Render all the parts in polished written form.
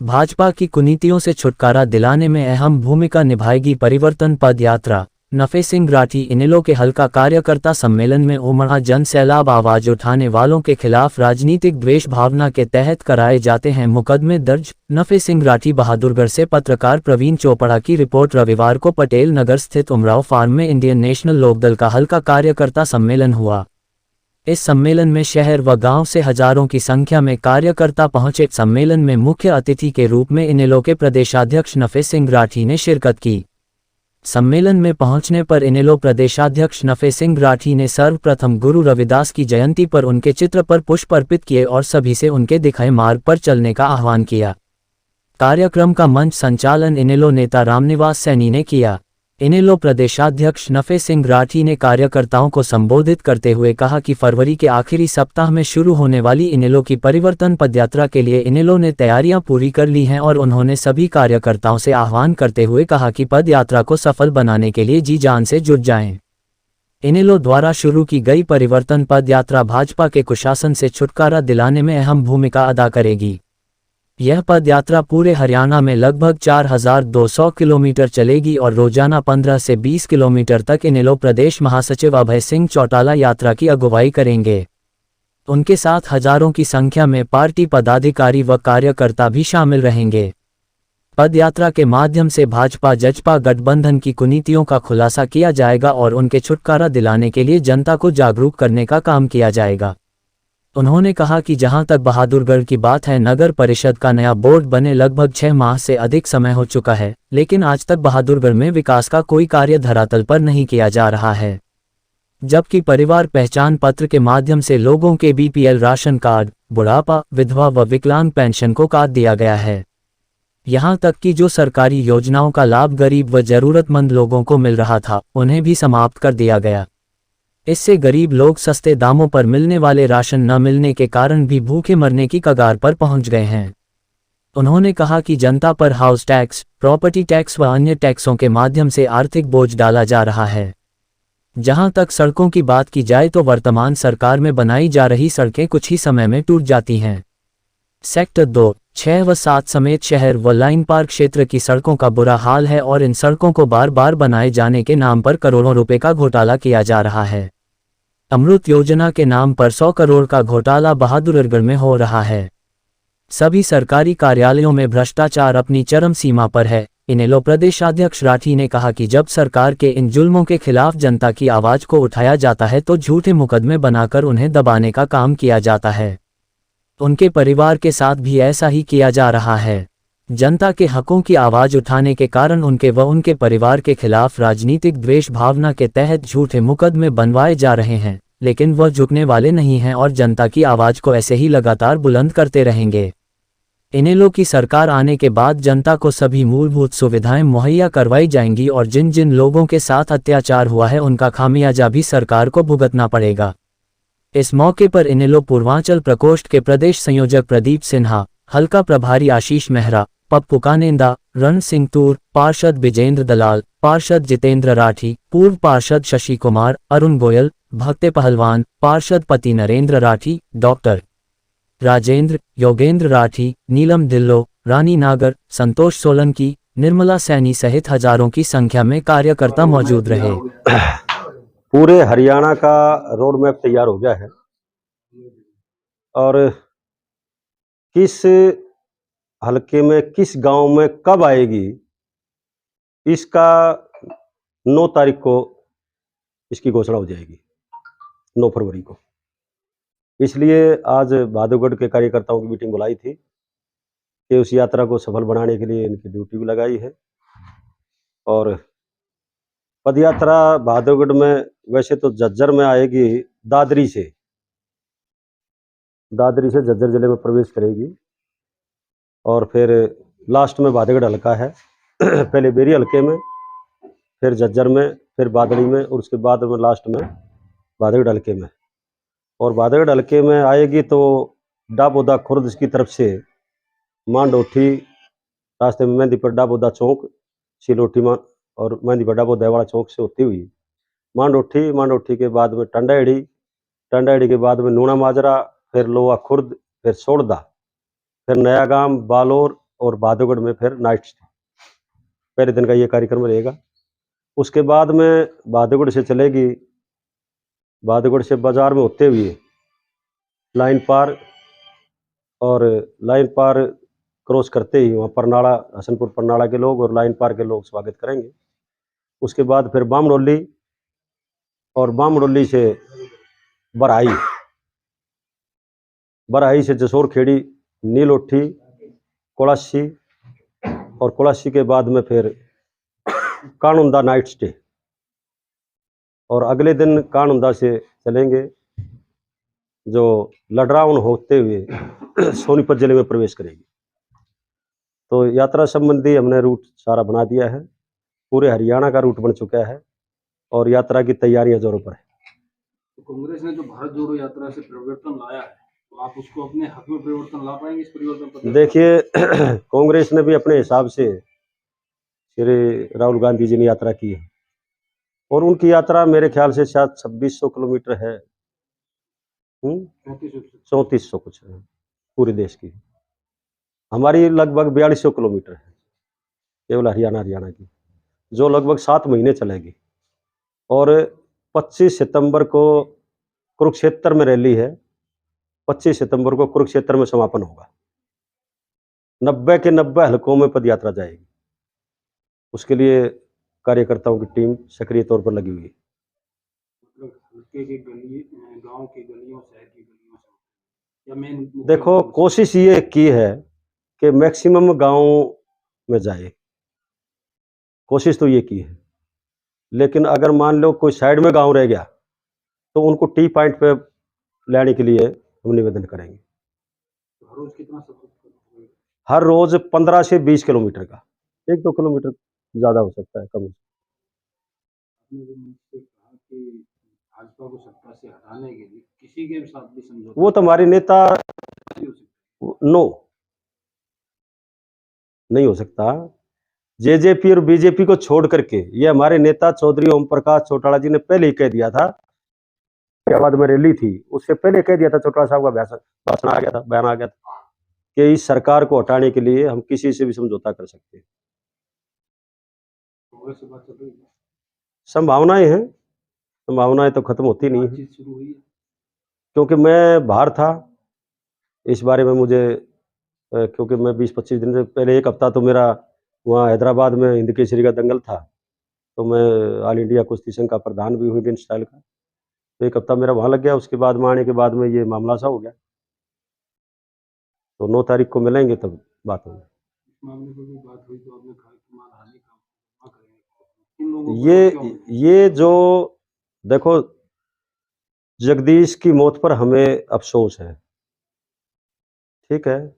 भाजपा की कुनीतियों से छुटकारा दिलाने में अहम भूमिका निभाएगी परिवर्तन पद यात्रा। नफे सिंह राठी इनेलो के हल्का कार्यकर्ता सम्मेलन में उमड़ा जन सैलाब। आवाज उठाने वालों के खिलाफ राजनीतिक द्वेष भावना के तहत कराए जाते हैं मुकदमे दर्ज। नफे सिंह राठी बहादुरगढ़ से पत्रकार प्रवीण चोपड़ा की रिपोर्ट। रविवार को पटेल नगर स्थित उमराव फार्म में इंडियन नेशनल लोकदल का हल्का कार्यकर्ता सम्मेलन हुआ। इस सम्मेलन में शहर व गांव से हजारों की संख्या में कार्यकर्ता पहुंचे। सम्मेलन में मुख्य अतिथि के रूप में इनेलो के प्रदेशाध्यक्ष नफे सिंह राठी ने शिरकत की। सम्मेलन में पहुंचने पर इनेलो प्रदेशाध्यक्ष नफे सिंह राठी ने सर्वप्रथम गुरु रविदास की जयंती पर उनके चित्र पर पुष्प अर्पित किए और सभी से उनके दिखाए मार्ग पर चलने का आह्वान किया। कार्यक्रम का मंच संचालन इनेलो नेता रामनिवास सैनी ने किया। इनेलो प्रदेशाध्यक्ष नफे सिंह राठी ने कार्यकर्ताओं को संबोधित करते हुए कहा कि फरवरी के आखिरी सप्ताह में शुरू होने वाली इनेलो की परिवर्तन पदयात्रा के लिए इनेलो ने तैयारियां पूरी कर ली हैं और उन्होंने सभी कार्यकर्ताओं से आह्वान करते हुए कहा कि पदयात्रा को सफल बनाने के लिए जी जान से जुट जाएं। इनेलो द्वारा शुरू की गई परिवर्तन पदयात्रा भाजपा के कुशासन से छुटकारा दिलाने में अहम भूमिका अदा करेगी। यह पदयात्रा पूरे हरियाणा में लगभग 4200 किलोमीटर चलेगी और रोजाना 15 से 20 किलोमीटर तक इनेलो प्रदेश महासचिव अभय सिंह चौटाला यात्रा की अगुवाई करेंगे। उनके साथ हजारों की संख्या में पार्टी पदाधिकारी व कार्यकर्ता भी शामिल रहेंगे। पदयात्रा के माध्यम से भाजपा जजपा गठबंधन की कुनीतियों का खुलासा किया जाएगा और उनके छुटकारा दिलाने के लिए जनता को जागरूक करने का काम किया जाएगा। उन्होंने कहा कि जहां तक बहादुरगढ़ की बात है, नगर परिषद का नया बोर्ड बने लगभग 6 माह से अधिक समय हो चुका है, लेकिन आज तक बहादुरगढ़ में विकास का कोई कार्य धरातल पर नहीं किया जा रहा है। जबकि परिवार पहचान पत्र के माध्यम से लोगों के बीपीएल राशन कार्ड, बुढ़ापा, विधवा व विकलांग पेंशन को काट दिया गया है। यहां तक कि जो सरकारी योजनाओं का लाभ गरीब व जरूरतमंद लोगों को मिल रहा था, उन्हें भी समाप्त कर दिया गया। इससे गरीब लोग सस्ते दामों पर मिलने वाले राशन न मिलने के कारण भी भूखे मरने की कगार पर पहुंच गए हैं। उन्होंने कहा कि जनता पर हाउस टैक्स, प्रॉपर्टी टैक्स व अन्य टैक्सों के माध्यम से आर्थिक बोझ डाला जा रहा है। जहां तक सड़कों की बात की जाए तो वर्तमान सरकार में बनाई जा रही सड़कें कुछ ही समय में टूट जाती हैं। सेक्टर 2, 6 व 7 समेत शहर व लाइन पार्क क्षेत्र की सड़कों का बुरा हाल है और इन सड़कों को बार बार बनाए जाने के नाम पर करोड़ों रुपए का घोटाला किया जा रहा है। अमृत योजना के नाम पर 100 करोड़ का घोटाला बहादुरगढ़ में हो रहा है। सभी सरकारी कार्यालयों में भ्रष्टाचार अपनी चरम सीमा पर है। इनेलो प्रदेशाध्यक्ष राठी ने कहा कि जब सरकार के इन जुल्मों के खिलाफ जनता की आवाज को उठाया जाता है तो झूठे मुकदमे बनाकर उन्हें दबाने का काम किया जाता है। उनके परिवार के साथ भी ऐसा ही किया जा रहा है। जनता के हकों की आवाज उठाने के कारण उनके व उनके परिवार के खिलाफ राजनीतिक द्वेष भावना के तहत झूठे मुकदमे बनवाए जा रहे हैं, लेकिन वह झुकने वाले नहीं हैं और जनता की आवाज को ऐसे ही लगातार बुलंद करते रहेंगे। इनेलो की सरकार आने के बाद जनता को सभी मूलभूत सुविधाएं मुहैया करवाई जाएंगी और जिन जिन लोगों के साथ अत्याचार हुआ है उनका खामियाजा भी सरकार को भुगतना पड़ेगा। इस मौके पर इनेलो पूर्वांचल प्रकोष्ठ के प्रदेश संयोजक प्रदीप सिन्हा, हल्का प्रभारी आशीष मेहरा, पप्पू कानेंदा, रण सिंह तूर, पार्षद विजेंद्र दलाल, पार्षद जितेंद्र राठी, पूर्व पार्षद शशि कुमार, अरुण गोयल, भक्ते पहलवान, पार्षद पति नरेंद्र राठी, डॉक्टर राजेंद्र, योगेंद्र राठी, नीलम ढिल्लो, रानी नागर, संतोष सोलंकी, निर्मला सैनी सहित हजारों की संख्या में कार्यकर्ता मौजूद रहे। पूरे हरियाणा का रोड मैप तैयार हो गया है और किस हलके में किस गांव में कब आएगी इसका 9 तारीख को इसकी घोषणा हो जाएगी, 9 फरवरी को। इसलिए आज बहादुरगढ़ के कार्यकर्ताओं की मीटिंग बुलाई थी कि उस यात्रा को सफल बनाने के लिए इनकी ड्यूटी भी लगाई है। और पदयात्रा बहादुरगढ़ में वैसे तो झज्जर में आएगी, दादरी से झज्जर जिले में प्रवेश करेगी और फिर लास्ट में बहादुरगढ़ हल्का है। पहले बेरी हल्के में, फिर झज्जर में, फिर बादड़ी में और उसके बाद में लास्ट में बहादुरगढ़ हल्के में। और बहादुरगढ़ हल्के में आएगी तो डाबोदा खुर्द की तरफ से मांडोठी रास्ते में मेहंदीपुर डाबोदा चौक, सिलोटी और मेहंदीपुर डाबोदा वाला चौक से होती हुई मांडोठी, मांडोठी के बाद में टंडाएड़ी, टंडाएड़ी के बाद में नूना माजरा, फिर लोहा खुर्द, फिर सोड़दा, फिर नया गांव, बालोर और भादोगढ़ में फिर नाइट स्टे। पहले दिन का ये कार्यक्रम रहेगा। उसके बाद में भादोगढ़ से चलेगी, भादोगढ़ से बाजार में होते हुए लाइन पार, और लाइन पार क्रॉस करते ही वहाँ परनाला, हसनपुर परनाला के लोग और लाइन पार के लोग स्वागत करेंगे। उसके बाद फिर बामडोली, और बामडोली से बरहाई, बरहाई से जसोर खेड़ी, नीलोठी, कोलासी, और कोलासी के बाद में फिर कानुंदा नाइट स्टे, और अगले दिन कानुंदा से चलेंगे जो लडराउन होते हुए सोनीपत जिले में प्रवेश करेगी। तो यात्रा संबंधी हमने रूट सारा बना दिया है, पूरे हरियाणा का रूट बन चुका है और यात्रा की तैयारियां जोरों पर है। तो कांग्रेस ने जो भारत जोड़ो यात्रा से परिवर्तन लाया है, तो आप उसको अपने हक में परिवर्तन ला पाएंगे? इस परिवर्तन पर देखिए कांग्रेस ने भी अपने हिसाब से श्री राहुल गांधी जी ने यात्रा की है, और उनकी यात्रा मेरे ख्याल से शायद 2600 किलोमीटर है, 3400 कुछ है पूरे देश की। हमारी लगभग 4200 किलोमीटर है केवल हरियाणा की, जो लगभग 7 महीने चलेगी। और 25 सितंबर को कुरुक्षेत्र में रैली है, 25 सितंबर को कुरुक्षेत्र में समापन होगा। 90 के 90 हलकों में पद यात्रा जाएगी। उसके लिए कार्यकर्ताओं की टीम सक्रिय तौर पर लगी हुई है। मतलब हल्के के गली, गांव की गलियों, शहर की गलियों से, या मेन देखो कोशिश ये की है कि मैक्सिमम गांव में जाए, कोशिश तो ये की है, लेकिन अगर मान लो कोई साइड में गांव रह गया तो उनको टी पॉइंट पे लाने के लिए हम निवेदन करेंगे। हर रोज कितना सफर करोगे? हर रोज 15 से 20 किलोमीटर का, 1-2 किलोमीटर ज़्यादा हो सकता है, कम हो सकता आपने जो मुझसे कहा कि भाजपा को सत्ता से हटाने के लिए किसी के साथ भी है। समझौता वो तो हमारे नेता नहीं हो सकता। नो नहीं हो सकता। जेजेपी और बीजेपी को छोड़ करके ये हमारे नेता चौधरी ओम प्रकाश चौटाला जी ने पहले ही कह दिया था, बाद में रैली थी उससे पहले कह दिया था, चौटाला साहब का भाषण आ गया था, बयान आ गया था कि इस सरकार को हटाने के लिए हम किसी से भी समझौता कर सकते हैं। कांग्रेस से बात चल रही है? संभावनाएं हैं, संभावनाएं तो खत्म होती नहीं है, बातचीत शुरू हुई है? क्योंकि मैं बाहर था इस बारे में मुझे क्योंकि मैं 20-25 दिन से पहले, एक हफ्ता तो मेरा वहाँ हैदराबाद में हिंद केसरी का दंगल था, तो मैं ऑल इंडिया कुश्ती संघ का प्रधान भी हूँ इंडियन स्टाइल का, तो एक हफ्ता मेरा वहाँ लग गया। उसके बाद में आने के बाद में ये मामला सा हो गया, तो 9 तारीख को मिलेंगे तब बात होगी। इस मामले पर भी बात हुई तो आपने कहा कि मानहानि का मुकदमा करेंगे। इन लोगों को क्यों? ये जो देखो, जगदीश की मौत पर हमें अफसोस है, ठीक है,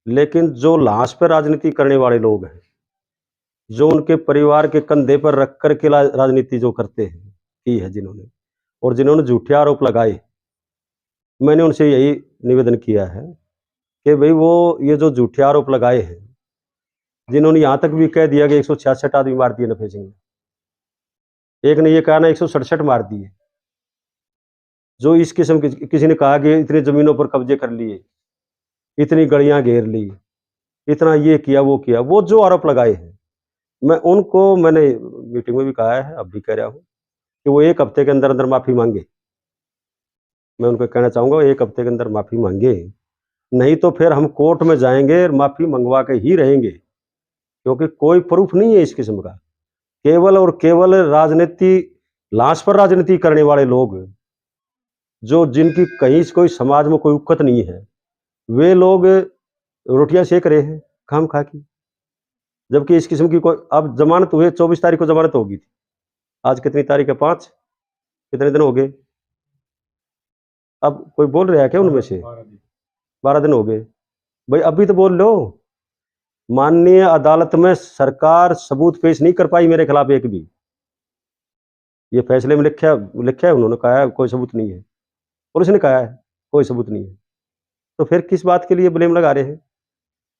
लेकिन जो लाश पर राजनीति करने वाले लोग हैं, जो उनके परिवार के कंधे पर रख कर के राजनीति जो करते हैं की है जिन्होंने, और जिन्होंने झूठे आरोप लगाए, मैंने उनसे यही निवेदन किया है कि भाई वो ये जो झूठे आरोप लगाए हैं, जिन्होंने यहाँ तक भी कह दिया कि 166 आदमी मार दिए नफे सिंह ने, एक ने ये कहा ना 167 मार दिए, जो इस किस्म की किसी ने कहा कि इतनी जमीनों पर कब्जे कर लिए, इतनी गलियां घेर ली, इतना ये किया वो किया, वो जो आरोप लगाए हैं, मैंने मीटिंग में भी कहा है, अब भी कह रहा हूँ कि वो 1 हफ्ते के अंदर अंदर माफी मांगे। मैं उनको कहना चाहूँगा 1 हफ्ते के अंदर माफी मांगे, नहीं तो फिर हम कोर्ट में जाएंगे और माफी मंगवा के ही रहेंगे, क्योंकि कोई प्रूफ नहीं है इस किस्म का। केवल और केवल राजनीति, लाश पर राजनीति करने वाले लोग, जो जिनकी कहीं कोई समाज में कोई उक्कत नहीं है, वे लोग रोटियां सेक रहे हैं खाम खा की, जबकि इस किस्म की कोई, अब जमानत हुए 24 तारीख को जमानत होगी थी, आज कितनी तारीख है, 5, कितने दिन हो गए, अब कोई बोल रहा है क्या उनमें से? 12 दिन हो गए भाई, अभी तो बोल लो। माननीय अदालत में सरकार सबूत पेश नहीं कर पाई मेरे खिलाफ एक भी, ये फैसले में लिखा है, उन्होंने कहा है कोई सबूत नहीं है, पुलिस ने कहा है कोई सबूत नहीं है, तो फिर किस बात के लिए ब्लेम लगा रहे हैं?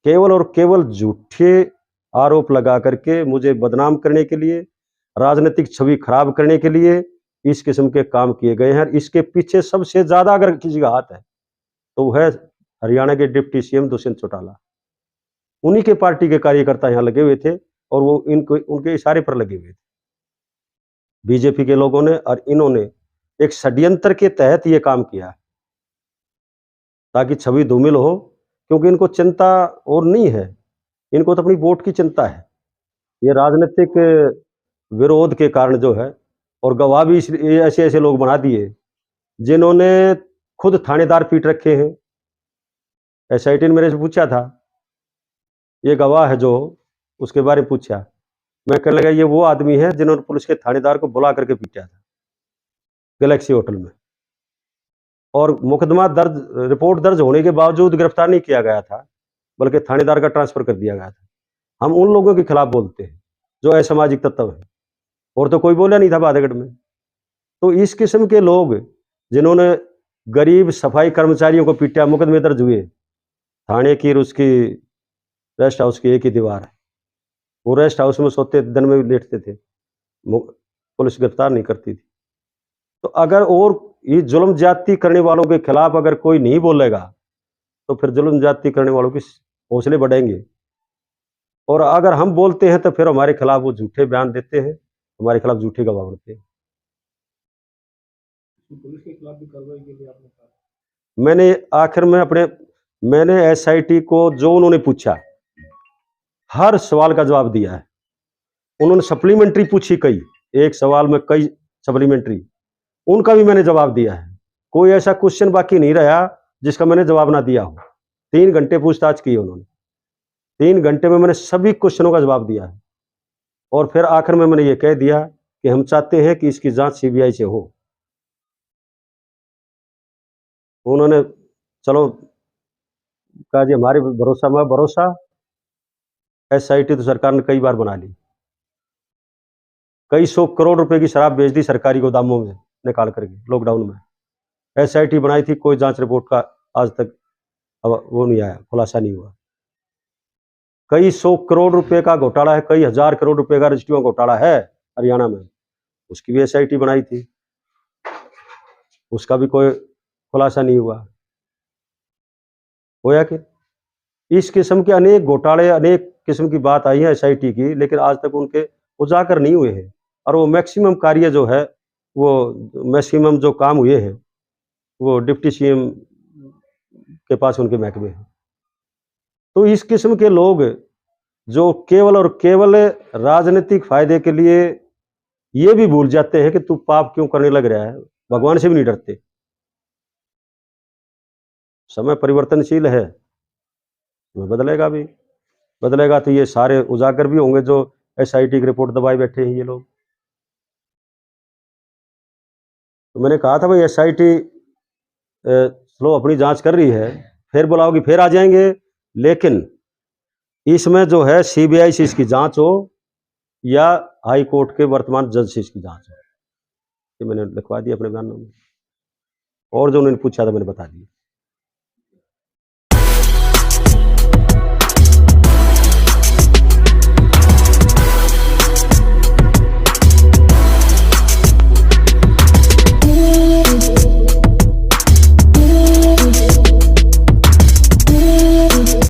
केवल और केवल झूठे आरोप लगा करके मुझे बदनाम करने के लिए, राजनीतिक छवि खराब करने के लिए इस किस्म के काम किए गए हैं। इसके पीछे सबसे ज़्यादा अगर किसी का हाथ है तो वो है हरियाणा के डिप्टी सीएम दुष्यंत चौटाला। उन्हीं के पार्टी के कार्यकर्ता यहाँ लगे हुए थे और वो इनको उनके इशारे पर लगे हुए थे बीजेपी के लोगों ने, और इन्होंने एक षड्यंत्र के तहत ये काम किया ताकि छवि धूमिल हो, क्योंकि इनको चिंता और नहीं है, इनको तो अपनी वोट की चिंता है। ये राजनीतिक विरोध के कारण जो है, और गवाह भी ऐसे ऐसे लोग बना दिए जिन्होंने खुद थानेदार पीट रखे हैं। एसआईटी ने मेरे से पूछा था, ये गवाह है जो, उसके बारे में पूछा, मैं कहने लगा ये वो आदमी है जिन्होंने पुलिस के थानेदार को बुला करके पीटा था गैलेक्सी होटल में, और मुकदमा दर्ज, रिपोर्ट दर्ज होने के बावजूद गिरफ्तार नहीं किया गया था, बल्कि थानेदार का ट्रांसफर कर दिया गया था। हम उन लोगों के खिलाफ बोलते हैं जो असामाजिक तत्व है, और तो कोई बोला नहीं था बादेगढ़ में। तो इस किस्म के लोग जिन्होंने गरीब सफाई कर्मचारियों को पीटा, मुकदमे दर्ज हुए, थाने की और उसकी रेस्ट हाउस की एक ही दीवार है, वो रेस्ट हाउस में सोते, दिन में भी लेटते थे, पुलिस गिरफ्तार नहीं करती थी। तो अगर और ये जुल्म ज्यादती करने वालों के खिलाफ अगर कोई नहीं बोलेगा तो फिर जुल्म ज्यादती करने वालों के हौसले बढ़ेंगे, और अगर हम बोलते हैं तो फिर हमारे खिलाफ वो झूठे बयान देते हैं, हमारे खिलाफ झूठे गवाह बनते हैं। पुलिस के खिलाफ भी कार्रवाई के लिए आपने कहा? मैंने आखिर में मैंने एसआईटी को जो उन्होंने पूछा हर सवाल का जवाब दिया है। उन्होंने सप्लीमेंट्री पूछी कई, एक सवाल में कई सप्लीमेंट्री, उनका भी मैंने जवाब दिया है। कोई ऐसा क्वेश्चन बाकी नहीं रहा जिसका मैंने जवाब ना दिया हो। 3 घंटे पूछताछ की उन्होंने, 3 घंटे में मैंने सभी क्वेश्चनों का जवाब दिया है, और फिर आखिर में मैंने ये कह दिया कि हम चाहते हैं कि इसकी जांच सीबीआई से हो। उन्होंने चलो कहा जी हमारे भरोसा में भरोसा, एसआईटी तो सरकार ने कई बार बना ली, कई 100 करोड़ रुपए की शराब बेच दी सरकारी गोदामों में निकाल करके लॉकडाउन में। एसआईटी बनाई थी, कोई जांच रिपोर्ट का आज तक वो नहीं आया, खुलासा नहीं हुआ। कई 100 करोड़ रुपए का घोटाला है, कई हजार करोड़ रुपए का रजिस्ट्रियों का घोटाला है हरियाणा में, उसकी भी एसआईटी बनाई थी, उसका भी कोई खुलासा नहीं हुआ। होया कि इस किस्म के अनेक घोटाले, अनेक किस्म की बात आई है एसआईटी की, लेकिन आज तक उनके उजागर नहीं हुए हैं, और वो मैक्सिमम कार्य जो है, वो मैक्सिमम जो काम हुए हैं वो डिप्टी सीएम के पास उनके महकमे हैं। तो इस किस्म के लोग जो केवल और केवल राजनीतिक फायदे के लिए ये भी भूल जाते हैं कि तू पाप क्यों करने लग रहा है, भगवान से भी नहीं डरते। समय परिवर्तनशील है, बदलेगा भी, बदलेगा तो ये सारे उजागर भी होंगे जो एसआईटी की रिपोर्ट दबाए बैठे हैं ये लोग। तो मैंने कहा था भाई एसआईटी स्लो अपनी जांच कर रही है, फिर बुलाओगी फिर आ जाएंगे, लेकिन इसमें जो है सीबीआई से इसकी जांच हो या हाई कोर्ट के वर्तमान जज से इसकी जांच हो, ये मैंने लिखवा दिया अपने बयानों में, और जो उन्होंने पूछा था मैंने बता दिया।